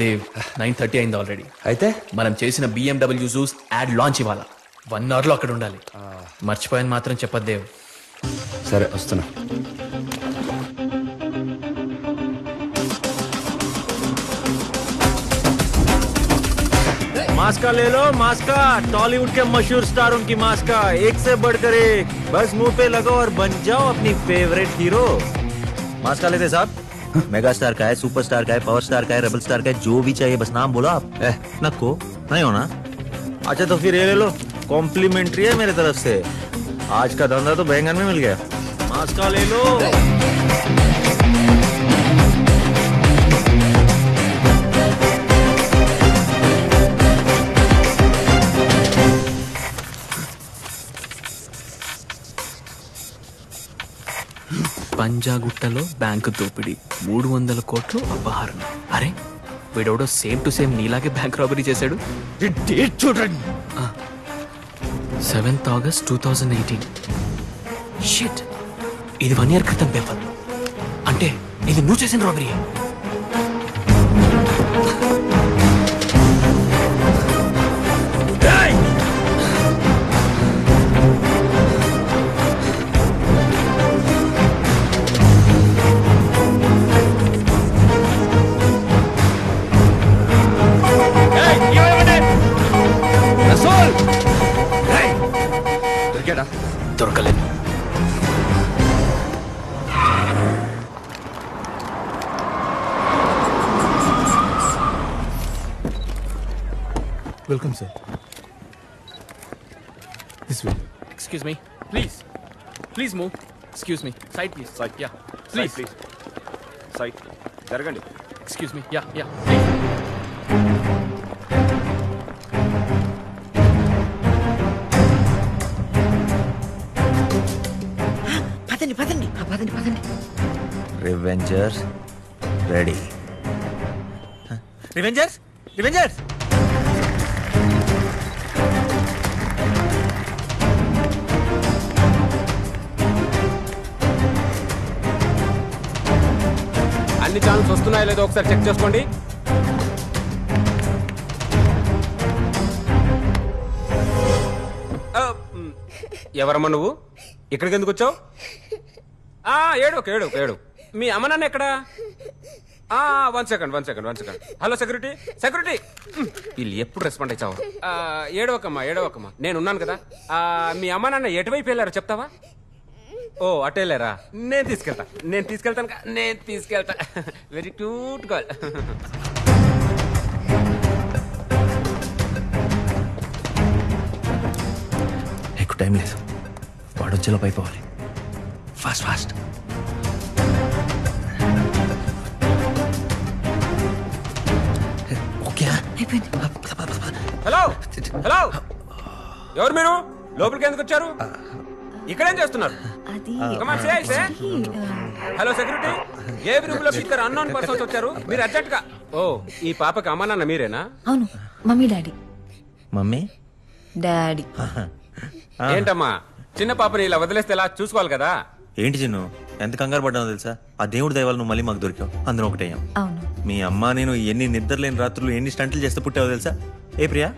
దేవ్ 9:30 అయింది ఆల్రెడీ. అయితే మనం చేసిన BMW జూస్ యాడ్ లాంచ్ ఇవ్వాల. 1 hour లో అక్కడ ఉండాలి. మర్చిపోయాను మాత్రం చెప్పదు దేవ్. సరే వస్తున్నా. मास्का ले लो मास्का, टॉलीवुड के मशहूर स्टारों की मास्का, एक से बढ़कर एक. बस मुंह पे लगाओ और बन जाओ अपनी फेवरेट हीरो. मास्का लेते साहब. मेगा स्टार का है, सुपर स्टार का है, पावर स्टार का है, रेबल स्टार का है, जो भी चाहिए बस नाम बोलो आप. नको नहीं होना. अच्छा तो फिर ये ले लो, कॉम्प्लीमेंट्री है मेरे तरफ से. आज का धंधा तो बैंगन में मिल गया. मास्का ले लो. పంజాగుట్టలో బ్యాంకు దోపిడీ, 300 కోట్లు అపహరణ. అరే వీడెవడో సేమ్ టు సేమ్ నీలాగే బ్యాంక్ రాబరీ చేశాడు. చూడండి. 7th August 2018. షిట్, ఇది 1 year క్రితం పేపర్. అంటే ఇది నువ్వు చేసిన రాబరీ. దొరకలేదు. Welcome sir. This way. Excuse me please. Please move. Excuse me side please. Side. Ya please. Side జరగండి. Excuse me. Ya ya revengers ready. Revengers revengers. అన్ని channels వస్తున్నాయో లేదో ఒకసారి చెక్ చేసుకోండి. ఎవరమ్మా నువ్వు? ఇక్కడికి ఎందుకు వచ్చావు? ఏడు. మీ అమ్మ నాన్న ఎక్కడా? 1 second. Hello security. వీళ్ళు ఎప్పుడు రెస్పాండ్ అయ్యావు? ఏడవకమ్మా, నేనున్నాను కదా. మీ అమ్మ నాన్న ఎటువైపు వెళ్ళారో చెప్తావా? ఓ అటు వెళ్ళారా? నేను తీసుకెళ్తాను. Very cute girl. ఎక్కువ టైం లేదు, వాడు వచ్చేలోపు అయిపోవాలి. ఫాస్ట్. హలో ఎవరు మీరు? లోపలికి ఎందుకు వచ్చారు? ఇక్కడేం చేస్తున్నారు? హలో సెక్యూరిటీ, ఏ రూమ్ లో ఇద్దరు అన్నోన్ పర్సన్స్ వచ్చారు. మీరు అర్జెంట్ గా. ఓ ఈ పాపకి అమ్మ నాన్న మీరేనా? అవును, మమ్మీ డాడీ. Mummy daddy. ఏంటమ్మా చిన్న పాపని ఇలా వదిలేస్తే ఎలా? చూసుకోవాలి కదా. ఏంటి చిన్ను, ఎంత కంగారు పడ్డానో తెలుసా? ఆ దేవుడి దయవల్ల నువ్వు మళ్ళీ మాకు దొరికావు. అందరం ఒకటేయం. అవును. మీ అమ్మ నేను ఎన్ని నిద్రలేని రాత్రులు ఎన్ని స్టంట్లు చేస్తే పుట్టావో తెలుసా? ఏ ప్రియా?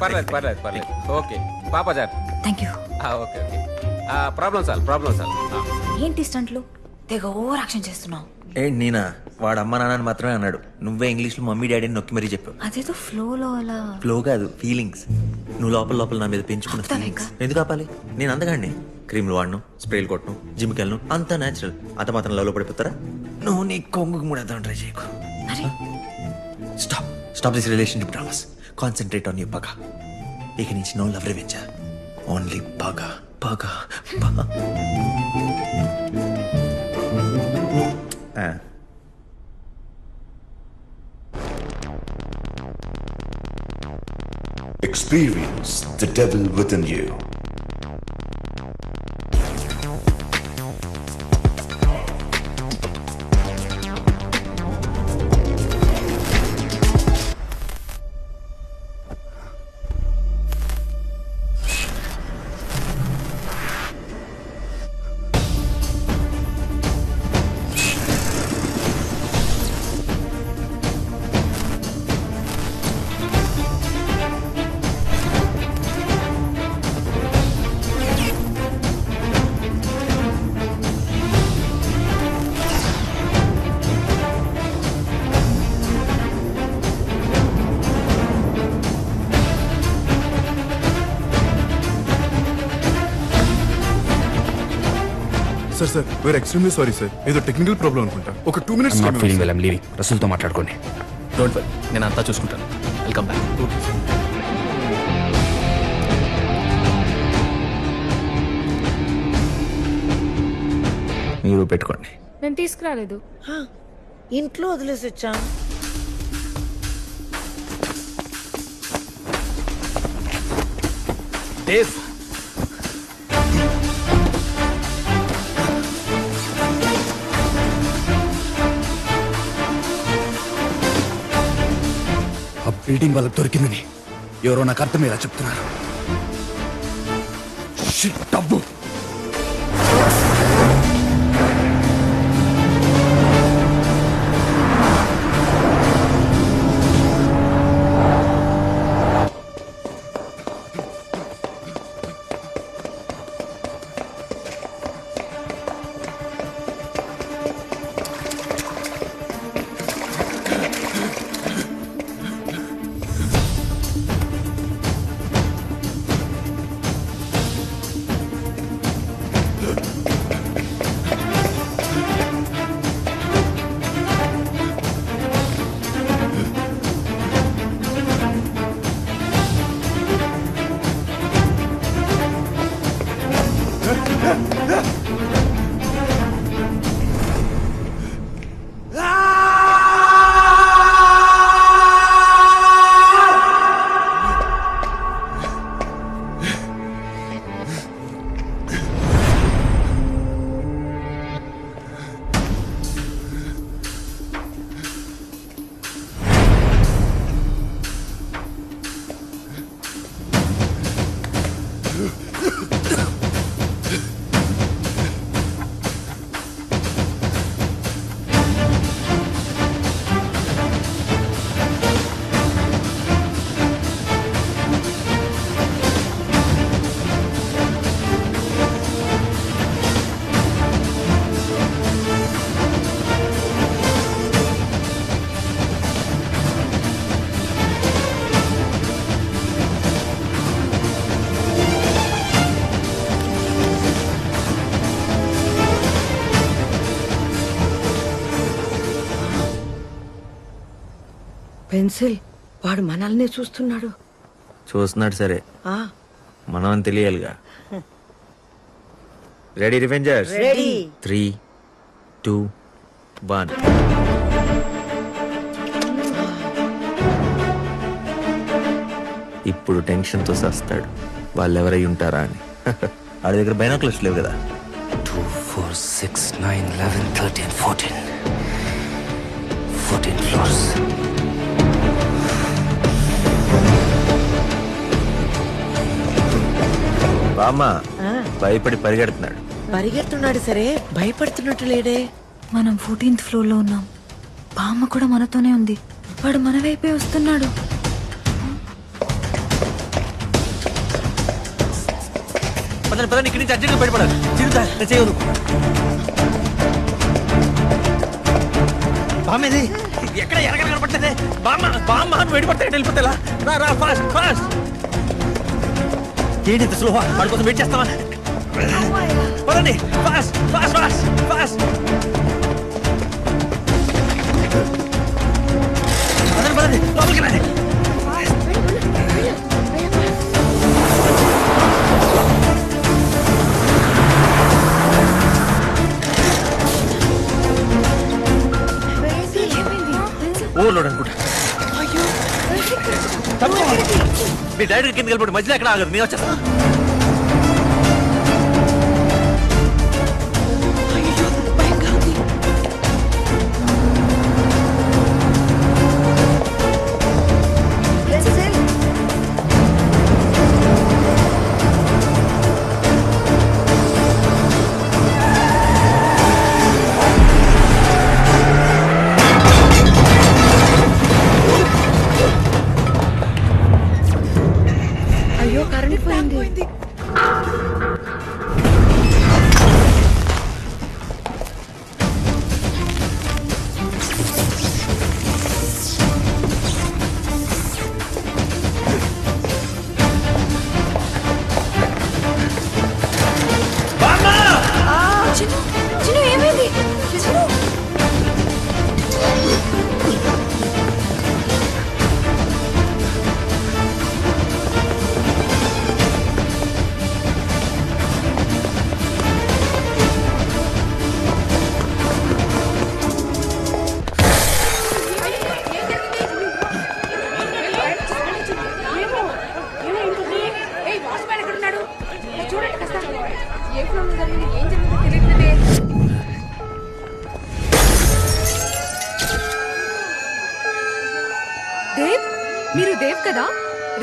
పర్లేదు. ఓకే పాప జార్. Thank you. Okay. Problem solve. ఏంటి స్టంట్లు? తెగ ఓవర్ యాక్షన్ చేస్తున్నావు. ఏంటి నేనా? వాడు అమ్మ నాన్న మాత్రమే అన్నాడు. నువ్వే ఇంగ్లీష్ లో మమ్మీ డాడీని నొక్కి మరీ చెప్పావు. అదేదో ఫ్లో అలా. ఫ్లో కాదు, ఫీలింగ్స్. నువ్వు లోపల నా మీద పెంచుకున్న ఫీలింగ్స్. ఎందుకు ఆపాలి? నేను అందగాండి. క్రీమ్లు వాడను, స్ప్రేలు కొట్టను, జిమ్కి వెళ్ళను, అంతా న్యాచురల్. అంత మాత్రం లవ్ లో పడిపోతారా? నువ్వు నీ కొంగుకు ముడేద్దాం ట్రై చేయకు. Stop this relationship dramas. Concentrate on your పగ. ఇక నుంచి నో లవ్ రివెంజ్, ఓన్లీ పగ. Experience the devil within you. Sir where extremely sorry sir, ఏదో టెక్నికల్ ప్రాబ్లం అనుకుంటా. ఒక 2 minutes not feeling well, I'm leaving. రసూల్తో మాట్లాడుకోండి. డోంట్ వరీ, నేను అంతా చూసుకుంటాను. Welcome back. మీరు పెట్టుకోండి. నేను తీసుకురాలేదు. ఇంట్లో వదిలేసి వచ్చాం. దేవ్, ఆ బిల్డింగ్ వాళ్ళకి దొరికిందని ఎవరో నాకు అర్థమయ్యేలా చెప్తున్నారు. Shit, డబ్బు. పెన్సిల్, వాడు మనల్ని చూస్తున్నాడు. చూస్తున్నాడు సరే, మనం అని తెలియాలిగా. Ready Revengers? రెడీ. 3, 2, 1. ఇప్పుడు టెన్షన్తో సస్తాడు, వాళ్ళు ఎవరై ఉంటారా అని. వాడి దగ్గర బైనాక్యులర్స్ లేవు కదా. 2, 4, 6, 9, 11, 13, 14 floors. బామ్మ భయపడి పరిగెడుతున్నాడు. పరిగెడుతున్నాడు సరే, భయపడుతున్నట్టు లేడే. మనం 14th floor లో ఉన్నాం. బామ్మ కూడా మనతోనే ఉంది. వాడు మన వైపే వస్తున్నాడు. పదండి పదండి, ఇక్కడి నుంచి అర్జెంట్గా బయటపడాలి. చిరుతా చేయదు. బామ్మది ఎక్కడ ఎరగ కనపట్టదే. బామ్మ బామ్మ వెళ్ళిపోతే వెళ్ళిపోతే రా రా, ఫాస్ట్ ఫాస్ట్. ఏంటి ఇంత స్లోవా? వాడి కోసం వెయిట్ చేస్తావా? పదండి ఫాస్ట్ ఫాస్ట్ ఫాస్ట్ ఫాస్ట్. పదండి పదండి, లోపలికి రండి. ఓవర్లోడ్ అనుకుంటా. మీ డైరెక్ట్ కింద వెళ్ళిపోయి మధ్యలో ఎక్కడ ఆగదు, నేను వచ్చేస్తా. అయ్యో, కరెంట్ పోయింది. దేవ్ మీరు దేవ్ కదా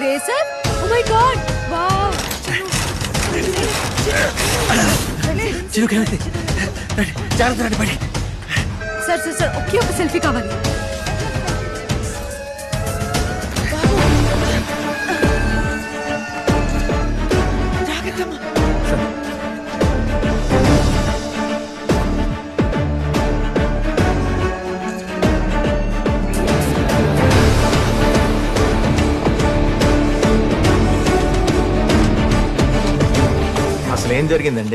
racer oh my god wow చిలుకేమైంది జాగ్రత్త రండి పడి సార్ సార్ సార్ ఒకే ఒక సెల్ఫీ కావాలి అసలు ఏం జరిగిందండి?